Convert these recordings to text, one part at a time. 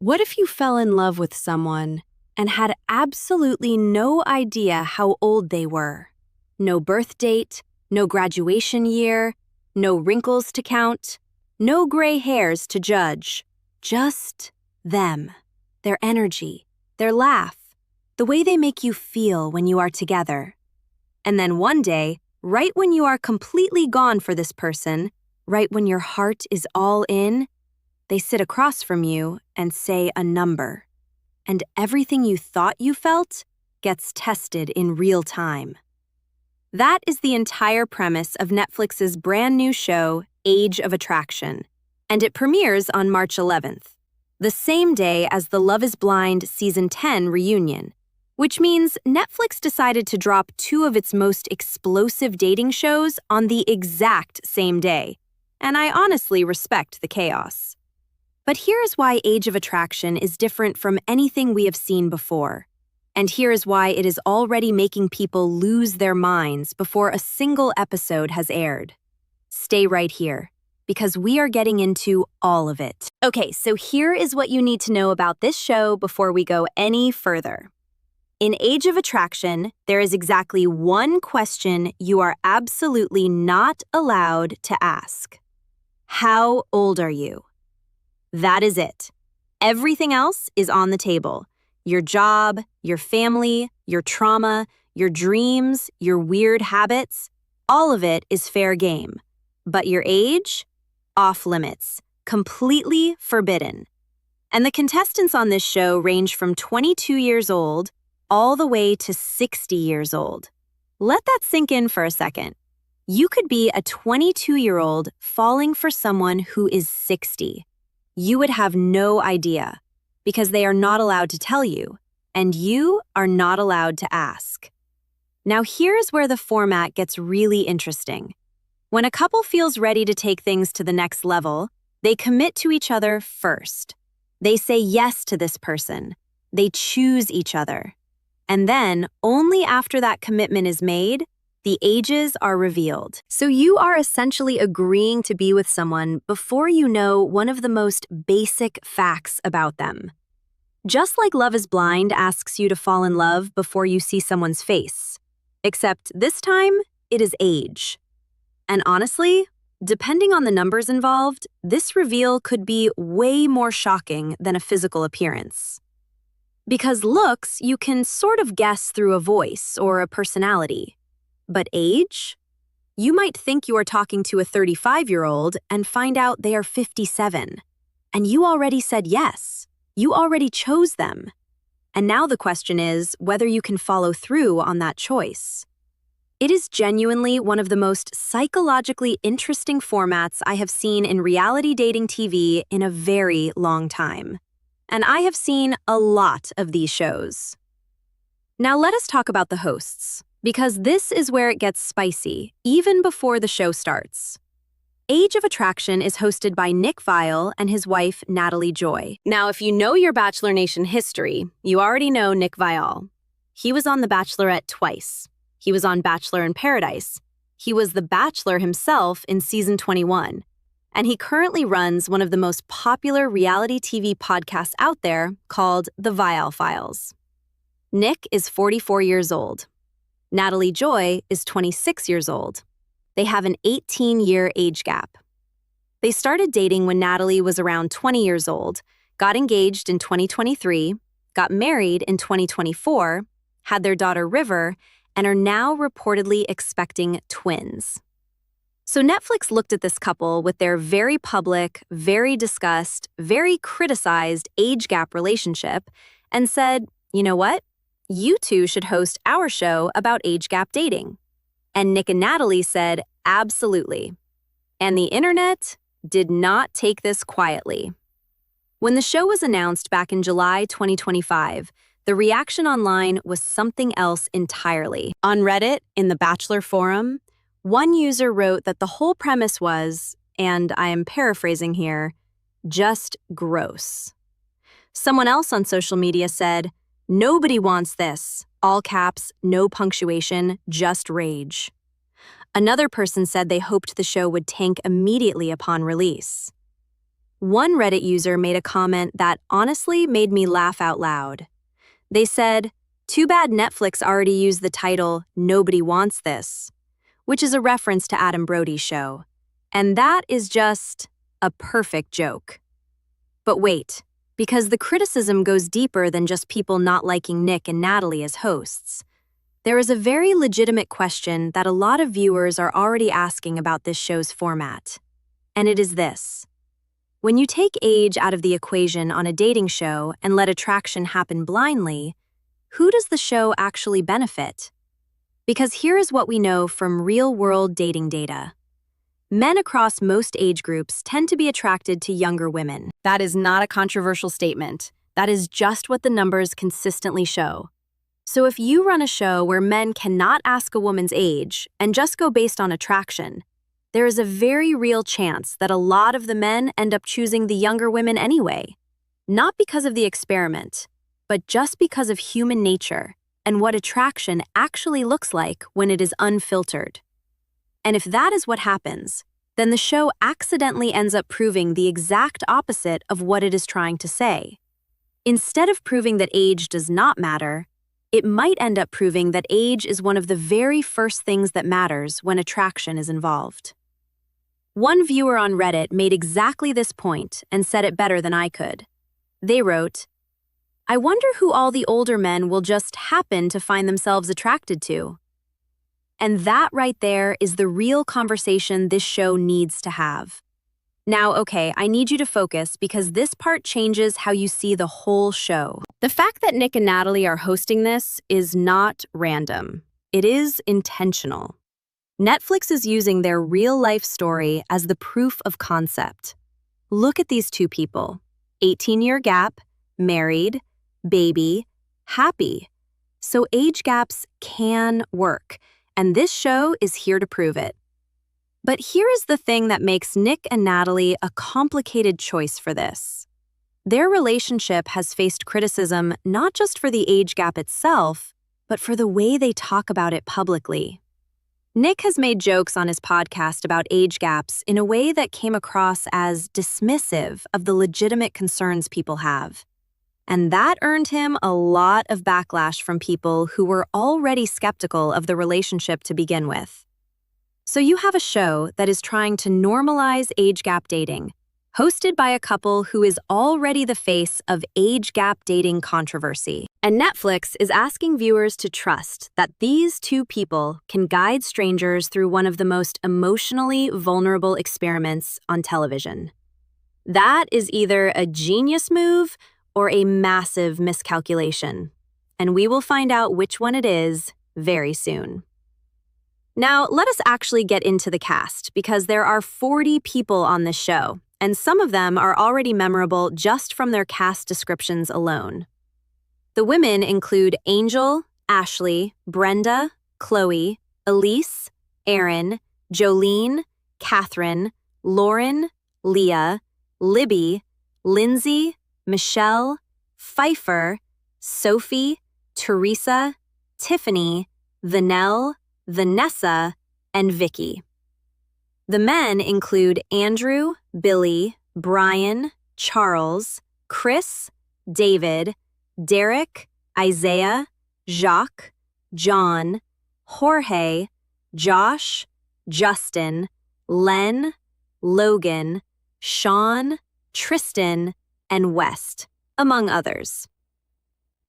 What if you fell in love with someone and had absolutely no idea how old they were? No birth date, no graduation year, no wrinkles to count, no gray hairs to judge. Just them, their energy, their laugh, the way they make you feel when you are together. And then one day, right when you are completely gone for this person, right when your heart is all in, they sit across from you and say a number. And everything you thought you felt gets tested in real time. That is the entire premise of Netflix's brand new show, Age of Attraction, and it premieres on March 11th, the same day as the Love is Blind Season 10 reunion, which means Netflix decided to drop two of its most explosive dating shows on the exact same day, and I honestly respect the chaos. But here is why Age of Attraction is different from anything we have seen before. And here is why it is already making people lose their minds before a single episode has aired. Stay right here, because we are getting into all of it. Okay, so here is what you need to know about this show before we go any further. In Age of Attraction, there is exactly one question you are absolutely not allowed to ask. How old are you? That is it. Everything else is on the table. Your job, your family, your trauma, your dreams, your weird habits, all of it is fair game. But your age? Off limits. Completely forbidden. And the contestants on this show range from 22 years old all the way to 60 years old. Let that sink in for a second. You could be a 22-year-old falling for someone who is 60. You would have no idea, because they are not allowed to tell you, and you are not allowed to ask. Now here's where the format gets really interesting. When a couple feels ready to take things to the next level, they commit to each other first. They say yes to this person. They choose each other. And then, only after that commitment is made, the ages are revealed. So you are essentially agreeing to be with someone before you know one of the most basic facts about them. Just like Love is Blind asks you to fall in love before you see someone's face. Except this time, it is age. And honestly, depending on the numbers involved, this reveal could be way more shocking than a physical appearance. Because looks, you can sort of guess through a voice or a personality. But age? You might think you are talking to a 35-year-old and find out they are 57. And you already said yes. You already chose them. And now the question is whether you can follow through on that choice. It is genuinely one of the most psychologically interesting formats I have seen in reality dating TV in a very long time. And I have seen a lot of these shows. Now let us talk about the hosts, because this is where it gets spicy, even before the show starts. Age of Attraction is hosted by Nick Viall and his wife, Natalie Joy. Now, if you know your Bachelor Nation history, you already know Nick Viall. He was on The Bachelorette twice. He was on Bachelor in Paradise. He was the Bachelor himself in Season 21. And he currently runs one of the most popular reality TV podcasts out there called The Viall Files. Nick is 44 years old. Natalie Joy is 26 years old. They have an 18-year age gap. They started dating when Natalie was around 20 years old, got engaged in 2023, got married in 2024, had their daughter River, and are now reportedly expecting twins. So Netflix looked at this couple with their very public, very discussed, very criticized age gap relationship and said, you know what? You two should host our show about age gap dating. And Nick and Natalie said, absolutely. And the internet did not take this quietly. When the show was announced back in July 2025, the reaction online was something else entirely. On Reddit, in the Bachelor forum, one user wrote that the whole premise was, and I am paraphrasing here, just gross. Someone else on social media said, nobody wants this, all caps, no punctuation, just rage. Another person said they hoped the show would tank immediately upon release. One Reddit user made a comment that honestly made me laugh out loud. They said, "Too bad Netflix already used the title Nobody Wants This," which is a reference to Adam Brody's show. And that is just a perfect joke. But wait, because the criticism goes deeper than just people not liking Nick and Natalie as hosts. There is a very legitimate question that a lot of viewers are already asking about this show's format. And it is this. When you take age out of the equation on a dating show and let attraction happen blindly, who does the show actually benefit? Because here is what we know from real-world dating data. Men across most age groups tend to be attracted to younger women. That is not a controversial statement. That is just what the numbers consistently show. So if you run a show where men cannot ask a woman's age and just go based on attraction, there is a very real chance that a lot of the men end up choosing the younger women anyway. Not because of the experiment, but just because of human nature and what attraction actually looks like when it is unfiltered. And if that is what happens, then the show accidentally ends up proving the exact opposite of what it is trying to say. Instead of proving that age does not matter, it might end up proving that age is one of the very first things that matters when attraction is involved. One viewer on Reddit made exactly this point and said it better than I could. They wrote, "I wonder who all the older men will just happen to find themselves attracted to." And that right there is the real conversation this show needs to have. Now, okay, I need you to focus because this part changes how you see the whole show. The fact that Nick and Natalie are hosting this is not random. It is intentional. Netflix is using their real-life story as the proof of concept. Look at these two people. 18-year gap, married, baby, happy. So age gaps can work, and this show is here to prove it. But here is the thing that makes Nick and Natalie a complicated choice for this. Their relationship has faced criticism not just for the age gap itself, but for the way they talk about it publicly. Nick has made jokes on his podcast about age gaps in a way that came across as dismissive of the legitimate concerns people have. And that earned him a lot of backlash from people who were already skeptical of the relationship to begin with. So you have a show that is trying to normalize age gap dating, hosted by a couple who is already the face of age gap dating controversy. And Netflix is asking viewers to trust that these two people can guide strangers through one of the most emotionally vulnerable experiments on television. That is either a genius move or a massive miscalculation. And we will find out which one it is very soon. Now, let us actually get into the cast because there are 40 people on this show, and some of them are already memorable just from their cast descriptions alone. The women include Angel, Ashley, Brenda, Chloe, Elise, Erin, Jolene, Catherine, Lauren, Leah, Libby, Lindsay, Michelle, Pfeiffer, Sophie, Teresa, Tiffany, Vanelle, Vanessa, and Vicky. The men include Andrew, Billy, Brian, Charles, Chris, David, Derek, Isaiah, Jacques, John, Jorge, Josh, Justin, Len, Logan, Sean, Tristan, and West, among others.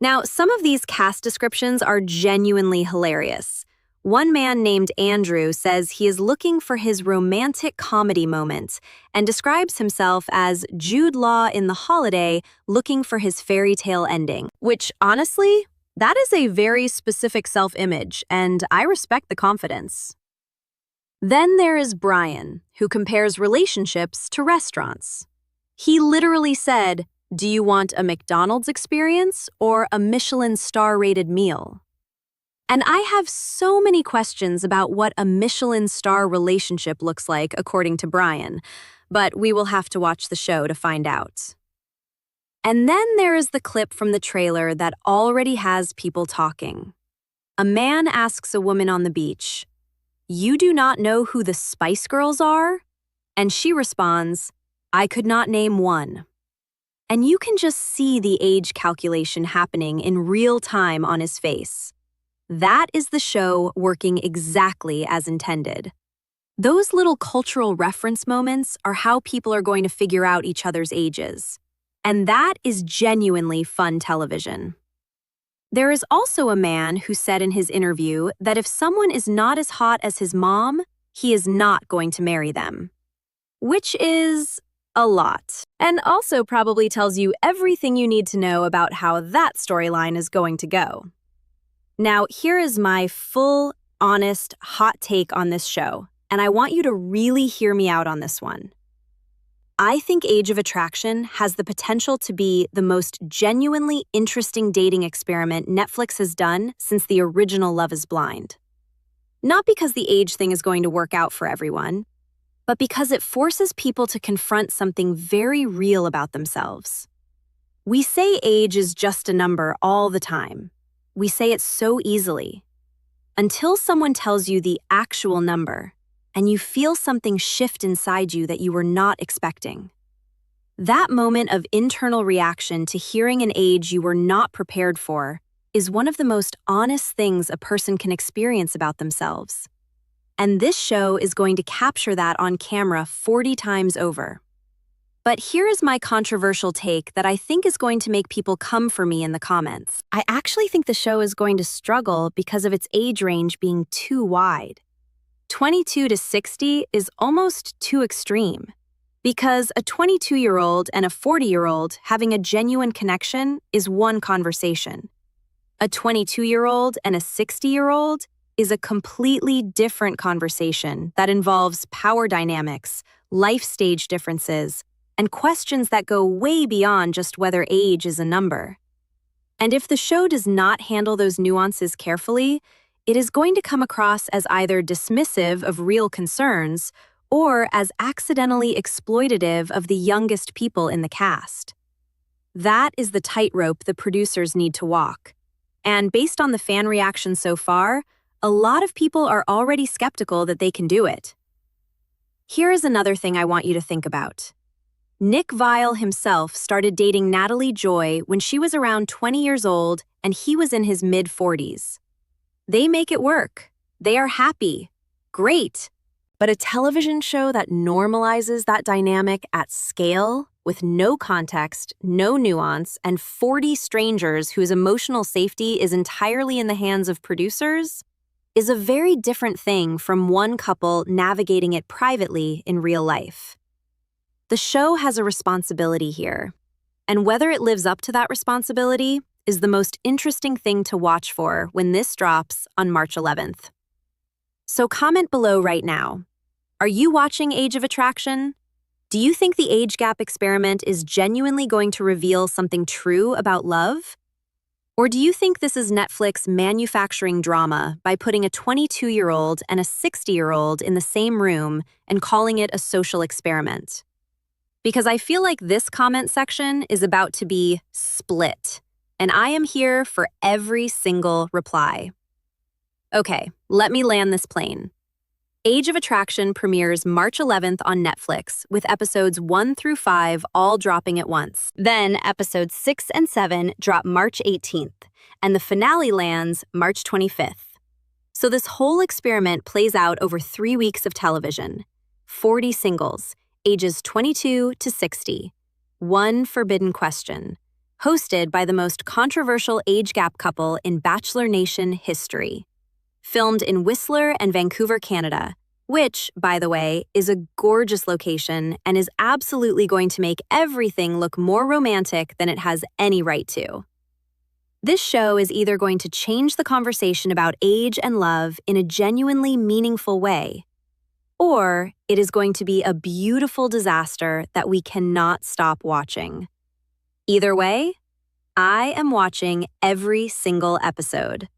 Now, some of these cast descriptions are genuinely hilarious. One man named Andrew says he is looking for his romantic comedy moment and describes himself as Jude Law in The Holiday looking for his fairy tale ending, which honestly, that is a very specific self-image, and I respect the confidence. Then there is Brian, who compares relationships to restaurants. He literally said, "Do you want a McDonald's experience or a Michelin star-rated meal?" And I have so many questions about what a Michelin star relationship looks like according to Brian, but we will have to watch the show to find out. And then there is the clip from the trailer that already has people talking. A man asks a woman on the beach, "You do not know who the Spice Girls are?" And she responds, I could not name one. And you can just see the age calculation happening in real time on his face. That is the show working exactly as intended. Those little cultural reference moments are how people are going to figure out each other's ages. And that is genuinely fun television. There is also a man who said in his interview that if someone is not as hot as his mom, he is not going to marry them. Which is a lot, and also probably tells you everything you need to know about how that storyline is going to go. Now, here is my full, honest, hot take on this show, and I want you to really hear me out on this one. I think Age of Attraction has the potential to be the most genuinely interesting dating experiment Netflix has done since the original Love is Blind. Not because the age thing is going to work out for everyone, but because it forces people to confront something very real about themselves. We say age is just a number all the time. We say it so easily. Until someone tells you the actual number, and you feel something shift inside you that you were not expecting. That moment of internal reaction to hearing an age you were not prepared for is one of the most honest things a person can experience about themselves. And this show is going to capture that on camera 40 times over. But here is my controversial take that I think is going to make people come for me in the comments. I actually think the show is going to struggle because of its age range being too wide. 22 to 60 is almost too extreme, because a 22-year-old and a 40-year-old having a genuine connection is one conversation. A 22-year-old and a 60-year-old is a completely different conversation that involves power dynamics, life stage differences, and questions that go way beyond just whether age is a number. And if the show does not handle those nuances carefully, it is going to come across as either dismissive of real concerns or as accidentally exploitative of the youngest people in the cast. That is the tightrope the producers need to walk. And based on the fan reaction so far, a lot of people are already skeptical that they can do it. Here is another thing I want you to think about. Nick Viall himself started dating Natalie Joy when she was around 20 years old and he was in his mid-40s. They make it work. They are happy. Great. But a television show that normalizes that dynamic at scale, with no context, no nuance, and 40 strangers whose emotional safety is entirely in the hands of producers, is a very different thing from one couple navigating it privately in real life. The show has a responsibility here, and whether it lives up to that responsibility is the most interesting thing to watch for when this drops on March 11th. So comment below right now. Are you watching Age of Attraction? Do you think the age gap experiment is genuinely going to reveal something true about love? Or do you think this is Netflix manufacturing drama by putting a 22-year-old and a 60-year-old in the same room and calling it a social experiment? Because I feel like this comment section is about to be split. And I am here for every single reply. Okay, let me land this plane. Age of Attraction premieres March 11th on Netflix, with episodes 1 through 5 all dropping at once. Then episodes 6 and 7 drop March 18th, and the finale lands March 25th. So this whole experiment plays out over 3 weeks of television. 40 singles, ages 22 to 60. One forbidden question. Hosted by the most controversial age gap couple in Bachelor Nation history. Filmed in Whistler and Vancouver, Canada, which, by the way, is a gorgeous location and is absolutely going to make everything look more romantic than it has any right to. This show is either going to change the conversation about age and love in a genuinely meaningful way, or it is going to be a beautiful disaster that we cannot stop watching. Either way, I am watching every single episode,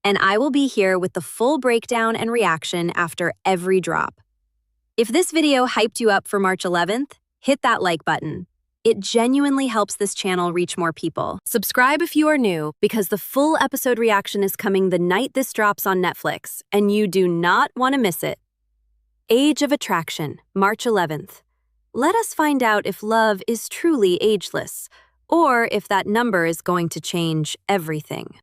and I will be here with the full breakdown and reaction after every drop. If this video hyped you up for March 11th, hit that like button. It genuinely helps this channel reach more people. Subscribe if you are new, because the full episode reaction is coming the night this drops on Netflix, and you do not want to miss it. Age of Attraction, March 11th. Let us find out if love is truly ageless, or if that number is going to change everything.